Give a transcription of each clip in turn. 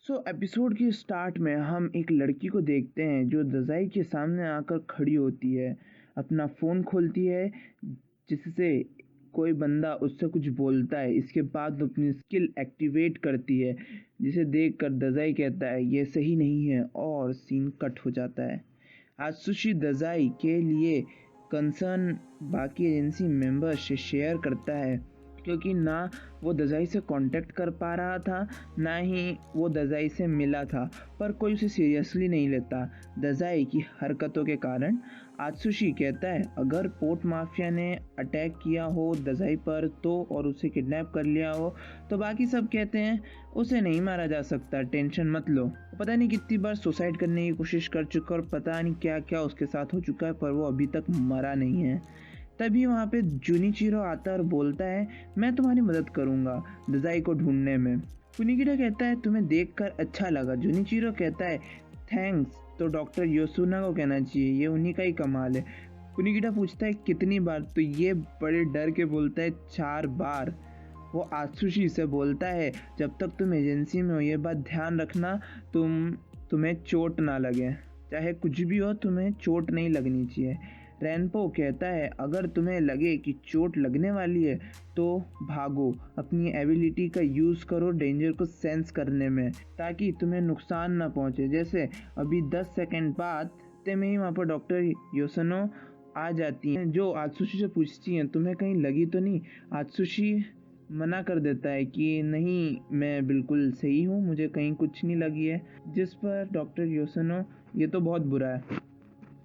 Episode के start में हम एक लड़की को देखते हैं जो दज़ाई के सामने आकर खड़ी होती है, अपना फ़ोन खोलती है जिससे कोई बंदा उससे कुछ बोलता है। इसके बाद वो अपनी स्किल एक्टिवेट करती है, जिसे देखकर दज़ाई कहता है ये सही नहीं है और सीन कट हो जाता है। आत्सुशी दज़ाई के लिए कंसर्न बाकी एजेंसी मेंबर्स से शेयर करता है, क्योंकि ना वो दज़ाई से कांटेक्ट कर पा रहा था, ना ही वो दज़ाई से मिला था, पर कोई उसे सीरियसली नहीं लेता। दज़ाई की हरकतों के कारण आत्सुशी कहता है अगर पोर्ट माफिया ने अटैक किया हो दज़ाई पर तो और उसे किडनैप कर लिया हो तो बाकी सब कहते हैं उसे नहीं मारा जा सकता, टेंशन मत लो। पता नहीं कितनी बार सुसाइड करने की कोशिश कर चुका और पता नहीं क्या क्या उसके साथ हो चुका है, पर वो अभी तक मरा नहीं है। तभी वहाँ पे जुनिचिरो आता है और बोलता है मैं तुम्हारी मदद करूँगा दज़ाई को ढूंढने में। कुनिकिडा कहता है तुम्हें देखकर अच्छा लगा। जुनिचिरो कहता है थैंक्स तो डॉक्टर योसुना को कहना चाहिए, ये उन्हीं का ही कमाल है। कुनिकिडा पूछता है कितनी बार, तो ये बड़े डर के बोलता है 4 बार। वो आत्सुशी से बोलता है जब तक तुम एजेंसी में हो ये बात ध्यान रखना, तुम्हें चोट ना लगे, चाहे कुछ भी हो तुम्हें चोट नहीं लगनी चाहिए। रैनपो कहता है अगर तुम्हें लगे कि चोट लगने वाली है तो भागो, अपनी एबिलिटी का यूज़ करो डेंजर को सेंस करने में, ताकि तुम्हें नुकसान ना पहुंचे। जैसे अभी 10 सेकंड बाद इतने में ही वहाँ पर डॉक्टर योसनो आ जाती हैं, जो आत्सुशी से पूछती हैं तुम्हें कहीं लगी तो नहीं। आत्सुशी मना कर देता है कि नहीं मैं बिल्कुल सही हूँ, मुझे कहीं कुछ नहीं लगी है, जिस पर डॉक्टर योसनो ये तो बहुत बुरा है।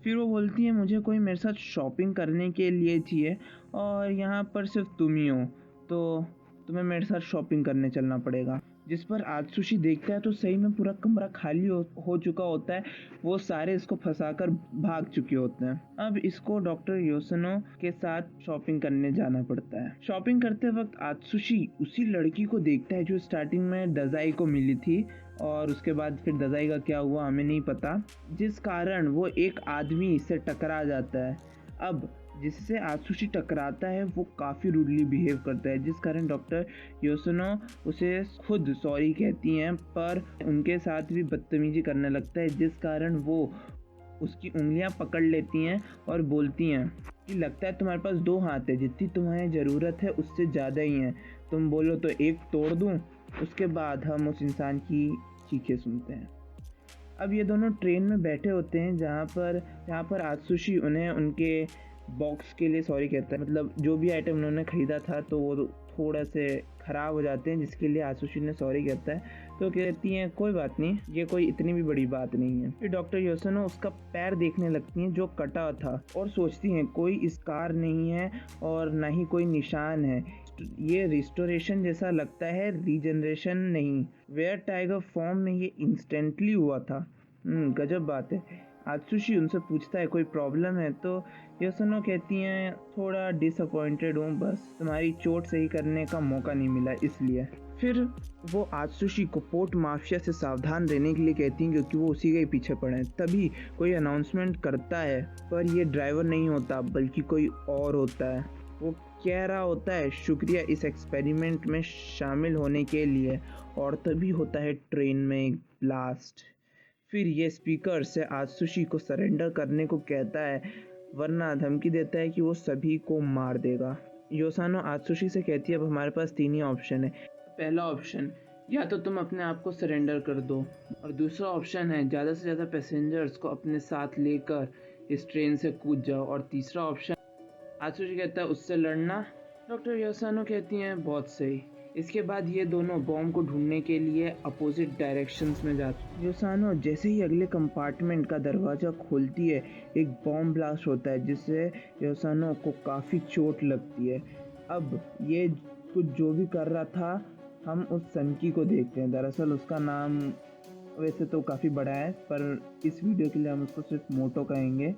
फिर वो बोलती है मुझे कोई मेरे साथ शॉपिंग करने के लिए चाहिए और यहाँ पर सिर्फ तुम ही हो, तो तुम्हें मेरे साथ शॉपिंग करने चलना पड़ेगा। जिस पर आत्सुशी देखता है तो सही में पूरा कमरा खाली हो चुका होता है, वो सारे इसको फंसाकर भाग चुके होते हैं। अब इसको डॉक्टर योसनो के साथ शॉपिंग करने जाना पड़ता है। शॉपिंग करते वक्त आत्सुशी उसी लड़की को देखता है जो स्टार्टिंग में दज़ाई को मिली थी, और उसके बाद फिर दज़ाई का क्या हुआ हमें नहीं पता, जिस कारण वो एक आदमी से टकरा जाता है। अब जिससे आत्सुशी टकराता है वो काफ़ी रूडली बिहेव करता है, जिस कारण डॉक्टर योसुनो उसे खुद सॉरी कहती हैं, पर उनके साथ भी बदतमीजी करने लगता है, जिस कारण वो उसकी उंगलियां पकड़ लेती हैं और बोलती हैं कि लगता है तुम्हारे पास 2 हाथ है, जितनी तुम्हें ज़रूरत है उससे ज़्यादा ही है, तुम बोलो तो एक तोड़ दूँ। उसके बाद हम उस इंसान की चीखें सुनते हैं। अब ये दोनों ट्रेन में बैठे होते हैं जहाँ पर आत्सुशी उन्हें उनके बॉक्स के लिए सॉरी कहता है, मतलब जो भी आइटम उन्होंने ख़रीदा था तो वो थोड़ा से ख़राब हो जाते हैं, जिसके लिए आत्सुशी ने सॉरी कहता है। तो कहती हैं कोई बात नहीं, ये कोई इतनी भी बड़ी बात नहीं है। फिर डॉक्टर योसुनो उसका पैर देखने लगती हैं जो कटा था और सोचती हैं कोई स्कार नहीं है और ना ही कोई निशान है, ये रिस्टोरेशन जैसा लगता है, रीजनरेशन नहीं। वेयर टाइगर फॉर्म में ये इंस्टेंटली हुआ था। गजब बात है। आत्सुशी उनसे पूछता है कोई प्रॉब्लम है, तो योसुनो कहती हैं थोड़ा डिसअपॉइंटेड हूँ, बस तुम्हारी चोट सही करने का मौका नहीं मिला इसलिए। फिर वो आत्सुशी को पोर्ट माफिया से सावधान रहने के लिए कहती हैं, क्योंकि वो उसी के ही पीछे पड़े हैं। तभी कोई अनाउंसमेंट करता है, पर ये ड्राइवर नहीं होता बल्कि कोई और होता है। वो कह रहा होता है शुक्रिया इस एक्सपेरिमेंट में शामिल होने के लिए, और तभी होता है ट्रेन में एक ब्लास्ट। फिर ये स्पीकर से आत्सुशी को सरेंडर करने को कहता है, वरना धमकी देता है कि वो सभी को मार देगा। योसानो आत्सुशी से कहती है अब हमारे पास 3 ही ऑप्शन है। पहला ऑप्शन, या तो तुम अपने आप को सरेंडर कर दो, और दूसरा ऑप्शन है ज़्यादा से ज़्यादा पैसेंजर्स को अपने साथ लेकर इस ट्रेन से कूद जाओ, और तीसरा ऑप्शन आत्सुशी कहता है उससे लड़ना। डॉक्टर योसानो कहती हैं बहुत सही। इसके बाद ये दोनों बॉम्ब को ढूंढने के लिए अपोजिट डायरेक्शंस में जाते हैं। योसानो जैसे ही अगले कंपार्टमेंट का दरवाज़ा खोलती है, एक बॉम्ब ब्लास्ट होता है जिससे योसानो को काफ़ी चोट लगती है। अब ये कुछ जो भी कर रहा था, हम उस सनकी को देखते हैं। दरअसल उसका नाम वैसे तो काफ़ी बड़ा है, पर इस वीडियो के लिए हम उसको सिर्फ मोटो कहेंगे।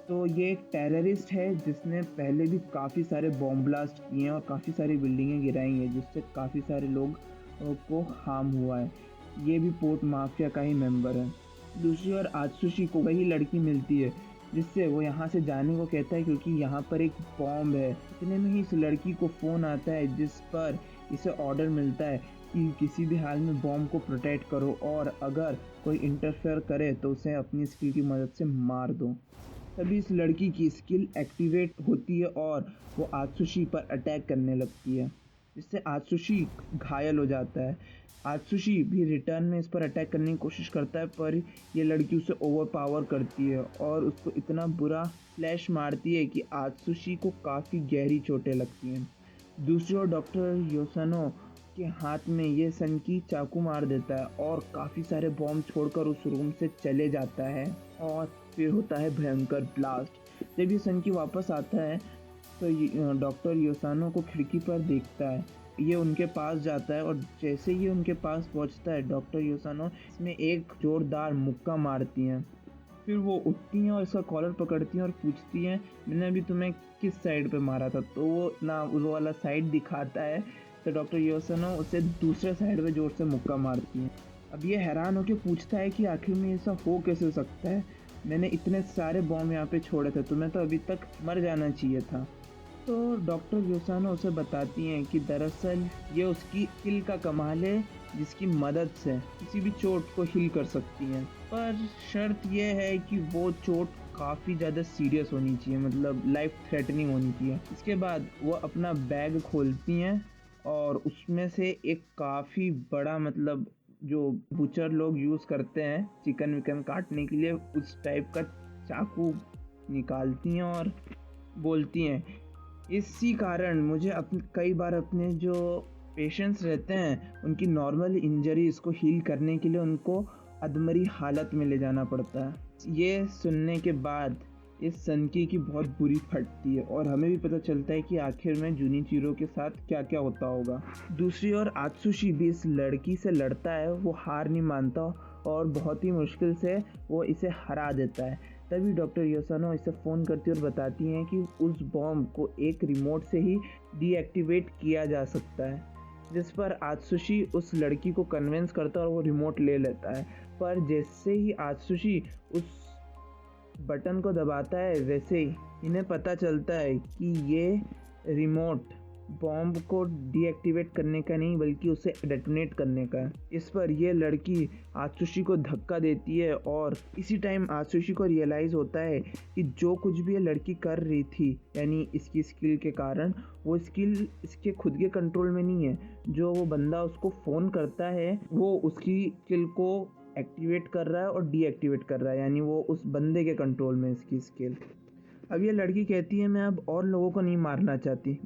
तो ये एक टेररिस्ट है जिसने पहले भी काफ़ी सारे बॉम्ब ब्लास्ट किए हैं और काफ़ी सारी बिल्डिंगें गिराई हैं, जिससे काफ़ी सारे लोग को हार्म हुआ है। ये भी पोर्ट माफिया का ही मेंबर है। दूसरी ओर आत्सुशी को वही लड़की मिलती है जिससे वो यहाँ से जाने को कहता है, क्योंकि यहाँ पर एक बॉम्ब है। इतने में ही इस लड़की को फ़ोन आता है जिस पर इसे ऑर्डर मिलता है कि किसी भी हाल में बॉम्ब को प्रोटेक्ट करो और अगर कोई इंटरफेयर करे तो उसे अपनी स्किल की मदद से मार दो। तभी इस लड़की की स्किल एक्टिवेट होती है और वो आत्सुशी पर अटैक करने लगती है, जिससे आत्सुशी घायल हो जाता है। आत्सुशी भी रिटर्न में इस पर अटैक करने की कोशिश करता है, पर ये लड़की उसे ओवरपावर करती है और उसको इतना बुरा फ्लैश मारती है कि आत्सुशी को काफ़ी गहरी चोटें लगती हैं। दूसरी ओर डॉक्टर योसानो के हाथ में ये सनकी चाकू मार देता है और काफ़ी सारे बॉम्ब छोड़कर उस रूम से चले जाता है और फिर होता है भयंकर ब्लास्ट। जब ये सनकी वापस आता है तो डॉक्टर योसानो को खिड़की पर देखता है। ये उनके पास जाता है और जैसे ही उनके पास पहुंचता है डॉक्टर योसानो इसमें एक जोरदार मुक्का मारती हैं। फिर वो उठती हैं और इसका कॉलर पकड़ती हैं और पूछती हैं, मैंने अभी तुम्हें किस साइड पे मारा था? तो वो ना वो वाला साइड दिखाता है, तो डॉक्टर योसानो उसे दूसरे साइड पे जोर से मुक्का मारती हैं। अब ये हैरान होकर पूछता है कि आखिर में ऐसा हो कैसे सकता है? मैंने इतने सारे बॉम्ब यहाँ पे छोड़े थे, तुम्हें तो अभी तक मर जाना चाहिए था। तो डॉक्टर योसानो उसे बताती हैं कि दरअसल ये उसकी स्किल का कमाल है, जिसकी मदद से किसी भी चोट को हील कर सकती हैं। पर शर्त यह है कि वो चोट काफ़ी ज़्यादा सीरियस होनी चाहिए, मतलब लाइफ थ्रेटनिंग होनी चाहिए। इसके बाद वो अपना बैग खोलती हैं और उसमें से एक काफ़ी बड़ा, मतलब जो बुचर लोग यूज़ करते हैं चिकन विकन काटने के लिए, उस टाइप का चाकू निकालती हैं और बोलती हैं, इसी कारण मुझे कई बार अपने जो पेशेंट्स रहते हैं उनकी नॉर्मल इंजरीज को हील करने के लिए उनको अधमरी हालत में ले जाना पड़ता है। ये सुनने के बाद इस सनकी की बहुत बुरी फटती है और हमें भी पता चलता है कि आखिर में जूनिचिरो के साथ क्या क्या होता होगा। दूसरी ओर आत्सुशी भी इस लड़की से लड़ता है, वो हार नहीं मानता और बहुत ही मुश्किल से वो इसे हरा देता है। तभी डॉक्टर योसानो इसे फ़ोन करती और बताती हैं कि उस बॉम्ब को एक रिमोट से ही डीएक्टिवेट किया जा सकता है, जिस पर आत्सुशी उस लड़की को कन्विंस करता है और वो रिमोट ले लेता है। पर जैसे ही आत्सुशी उस बटन को दबाता है वैसे ही इन्हें पता चलता है कि ये रिमोट बॉम्ब को डीएक्टिवेट करने का नहीं बल्कि उसे डेटोनेट करने का है। इस पर यह लड़की आत्सुशी को धक्का देती है और इसी टाइम आत्सुशी को रियलाइज़ होता है कि जो कुछ भी ये लड़की कर रही थी, यानी इसकी स्किल के कारण, वो स्किल इसके खुद के कंट्रोल में नहीं है। जो वो बंदा उसको फ़ोन करता है वो उसकी स्किल को एक्टिवेट कर रहा है और डीएक्टिवेट कर रहा है, यानी वो उस बंदे के कंट्रोल में इसकी स्किल। अब ये लड़की कहती है मैं अब और लोगों को नहीं मारना चाहती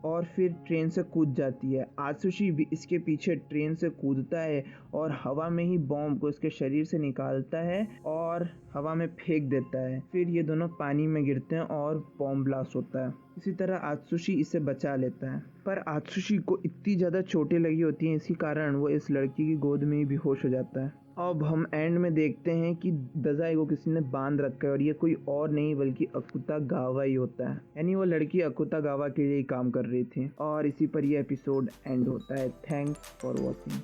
और फिर ट्रेन से कूद जाती है। आत्सुशी भी इसके पीछे ट्रेन से कूदता है और हवा में ही बॉम्ब को इसके शरीर से निकालता है और हवा में फेंक देता है। फिर ये दोनों पानी में गिरते हैं और बॉम्ब ब्लास्ट होता है। इसी तरह आत्सुशी इसे बचा लेता है, पर आत्सुशी को इतनी ज़्यादा चोटें लगी होती हैं, इसी कारण वो इस लड़की की गोद में ही बेहोश हो जाता है। अब हम एंड में देखते हैं कि दज़ाई को किसी ने बांध रखा है और ये कोई और नहीं बल्कि अकुतागावा ही होता है, यानी वो लड़की अकुतागावा के लिए ही काम कर रही थी। और इसी पर ये एपिसोड एंड होता है। Thanks for watching.